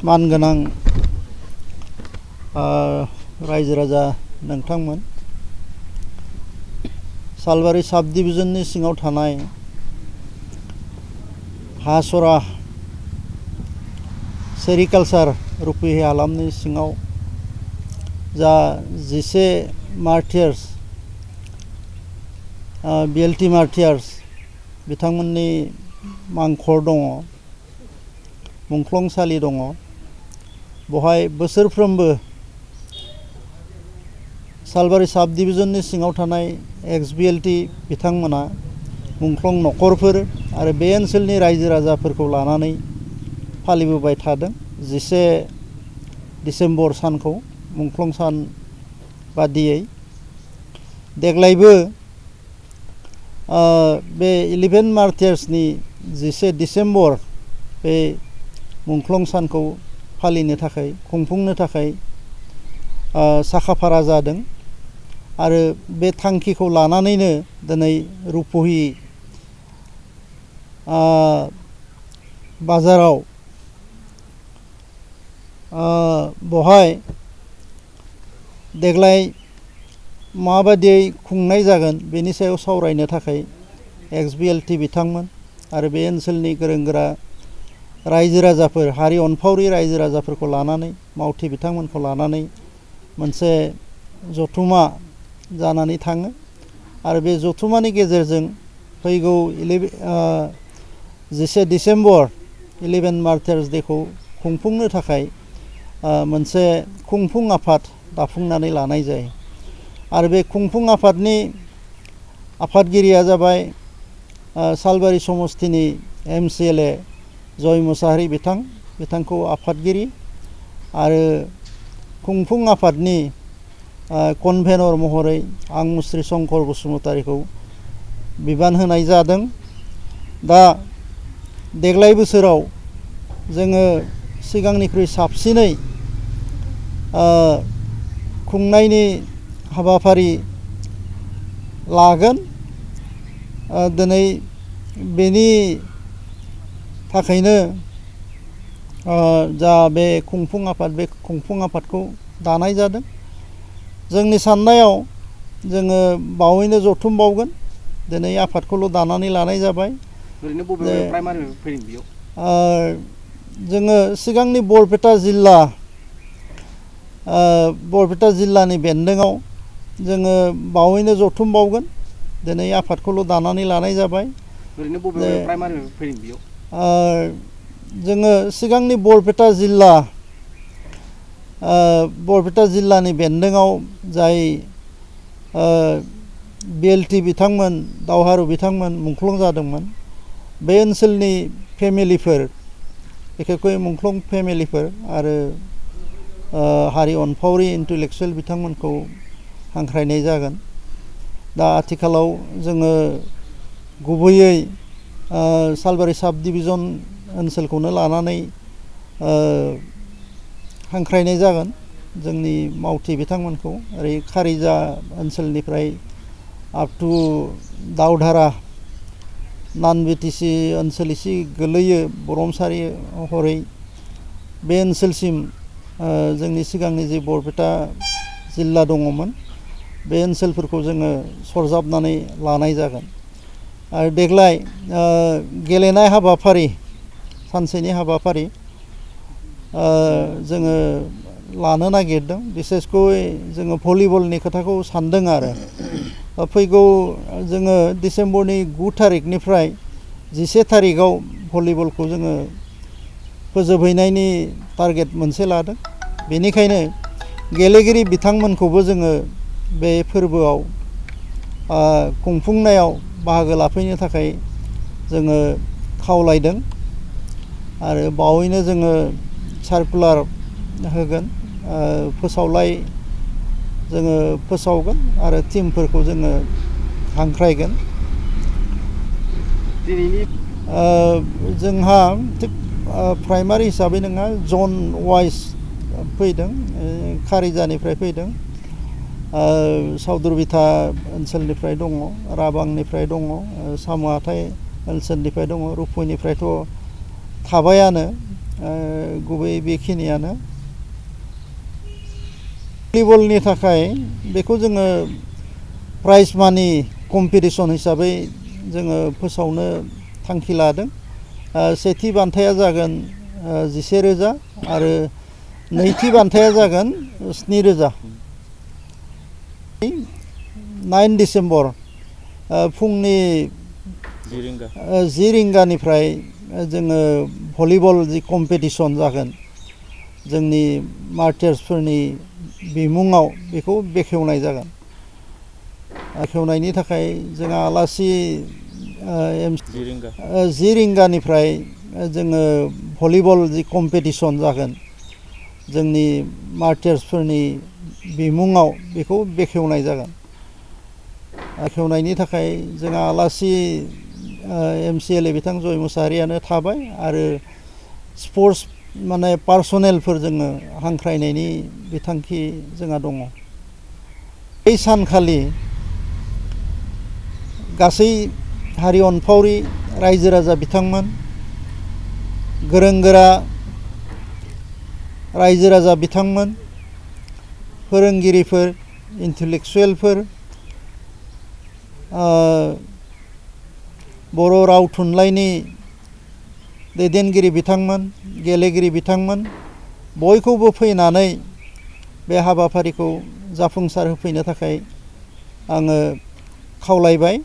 मानगोनां रायजो राजा नोंथांमोन सालबारि साब डिभिजननि सिङाव थानाय हासरा सेरिकालचार रुपहि हालामनि सिङाव जा 11 मार्टियार्स बिएलटि मार्टियार्स बिथांमोननि मांखर दङ मुंख्लंसालि दङ बहाय बोसोरफ्रोमबो सालबारि साब डिभिजननि सिङाव थानाय एक्स बिएलटि बिथांमोना मुंख्लं नखरफोर आरो बे ओनसोलनि रायजो राजाफोरखौ लानानै फालिबोबाय थादों 11 डिसेम्बर सानखौ मुंख्लं सान बादियै देग्लायबो बे 11 मार्टियार्सनि 11 डिसेम्बर बे मुंख्लं सानखौ फालिनो थाखाय खुंफुंनो थाखाय साखाफारा जादों आरो बे थांखिखौ लानानैनो दिनै रुपहि बाजाराव बहाय देग्लाय माबायदियै खुंनाय जागोन बेनि सायाव सावरायनो थाखाय एक्स बिएलटि बिथांमोन आरो बे ओनसोलनि गोरों गोरा रायजो राजाफोर हारि अनफावरि रायजो राजाफोरखौ लानानै मावथि बिथांमोनखौ लानानै मोनसे जथुमा जानानै थाङो आरो बे जथुमानि गेजेरजों फैगौ 11 डिसेम्बर 11 मार्टियार्स डेखौ खुंफुंनो थाखाय मोनसे खुंफुं आफाद दाफुंनानै लानाय जायो आरो बे खुंफुं आफादनि आफादगिरिया जाबाय सालबारि समस्तिनि MCLA जय मुसाहारि बिथांखौ आफादगिरि आरो खुंफुं आफादनि कनभेनर महरै आं मुस्रि शंकर बसुमतारीखौ बिबान होनाय जादों दा देग्लाय बोसोराव जोङो सिगांनिख्रुइ साबसिनै खुंनायनि हाबाफारि लागोन दिनै बेनि थाखायनो जा बे खुंफुं आफाद बे खुंफुं आफादखौ दानाय जादों जोंनि साननायाव जोङो बावैनो जथुमबावगोन दिनै आफादखौल' दानानै लानाय जाबाय ओरैनो बबे प्राइमारि फैदों बेयाव जोङो सिगांनि बरपेटा जिल्लानि बेन्दोङाव जोङो बावैनो जथुमबावगोन दिनै आफादखौल' दानानै लानाय जाबाय ओरैनो बबे प्राइमारि फैदों बेयाव जोङो सिगांनि बरपेटा जिल्लानि बेन्दोङाव जाय बिएलटि बिथांमोन दावहारु बिथांमोन मुंख्लं जादोंमोन बे ओनसोलनि फेमिलिफोर बिखेखै मुंख्लं फेमिलिफोर आरो हारि अनफावरि इन्टेलेक्सुवेल बिथांमोनखौ हांख्रायनाय जागोन दा आथिखालाव जोङो गुबैयै सालबारि साब डिभिजन ओनसोलखौनो लानानै हांख्रायनाय जागोन जोंनि मावथि बिथांमोनखौ ओरै खारिजा ओनसोलनिफ्राय आप टु दावधारा नान बिटिसि ओनसोल एसे गोलैयो बरमसारि हरै बे ओनसोलसिम जोंनि सिगांनि जे बरपेटा जिल्ला दङमोन बे ओनसोलफोरखौ जोङो सरजाबनानै लानाय जागोन आरो देग्लाय गेलेनाय हाबाफारि सानसेनि हाबाफारि जोङो लानो नागिरदों बिसेसकय जोङो भलिबलनि खोथाखौ सानदों आरो फैगौ जोङो डिसेम्बरनि 9 थारिखनिफ्राय 11 थारिखआव भलिबलखौ जोङो फोजोबहैनायनि टारगेट मोनसे लादों बेनिखायनो गेलेगिरि बिथांमोनखौबो जोङो बे फोरबोआव खुंफुंनायाव बाहागो लाफैनो थाखाय जोङो खावलायदों आरो बावैनो जोङो सार्कुलार होगोन फोसावलाय जोङो फोसावगोन आरो टिमफोरखौ जोङो हांख्रायगोन जोंहा प्राइमारि हिसाबै नङा जन वाइज फैदों खारिजानिफ्राय फैदों सावदुरबिथा ओनसोलनिफ्राय दङ राबांनिफ्राय दङ साम' हाथाइ ओनसोलनिफ्राय दङ रुपनिफ्रायथ' थाबायानो गुबै बेखिनियानो भलिबलनि थाखाय बेखौ जोङो प्राइज मानि कम्पिटिसन हिसाबै जोङो फोसावनो थांखि लादों। सेथि बान्थाया जागोन 11,000 आरो नैथि बान्थाया जागोन 7,000। 9 डिसेम्बर फुंनि 10 रिंगानिफ्राय जोङो भलिबल जि कम्पिटिसन जागोन जोंनि मार्टियार्सफोरनि बिमुङाव बेखौ बेखेवनाय जागोन। बेखेवनायनि थाखाय जोंहा आलासि 10 रिंगानिफ्राय जोङो भलिबल जि कम्पिटिसन जागोन जोंनि मार्टियार्सफोरनि बिमुङाव बेखौ बेखेवनाय जागोन। बेखेवनायनि थाखाय जोंहा आलासि MCLA बिथां जय मुसाहारियानो थाबाय आरो स्पर्ट्स माने पार्सनेलफोर जोङो हांख्रायनायनि बिथांखि जोंहा दङ। बै सानखालि गासै हारि अनफावरि रायजो राजा बिथांमोन, गोरों गोरा रायजो राजा बिथांमोन, फोरोंगिरिफोर, इन्टेलेक्सुवेलफोर, बर' राव थुनलाइनि दैदेनगिरि बिथांमोन, गेलेगिरि बिथांमोन बयखौबो फैनानै बे हाबाफारिखौ जाफुंसार होफैनो थाखाय आङो खावलायबाय।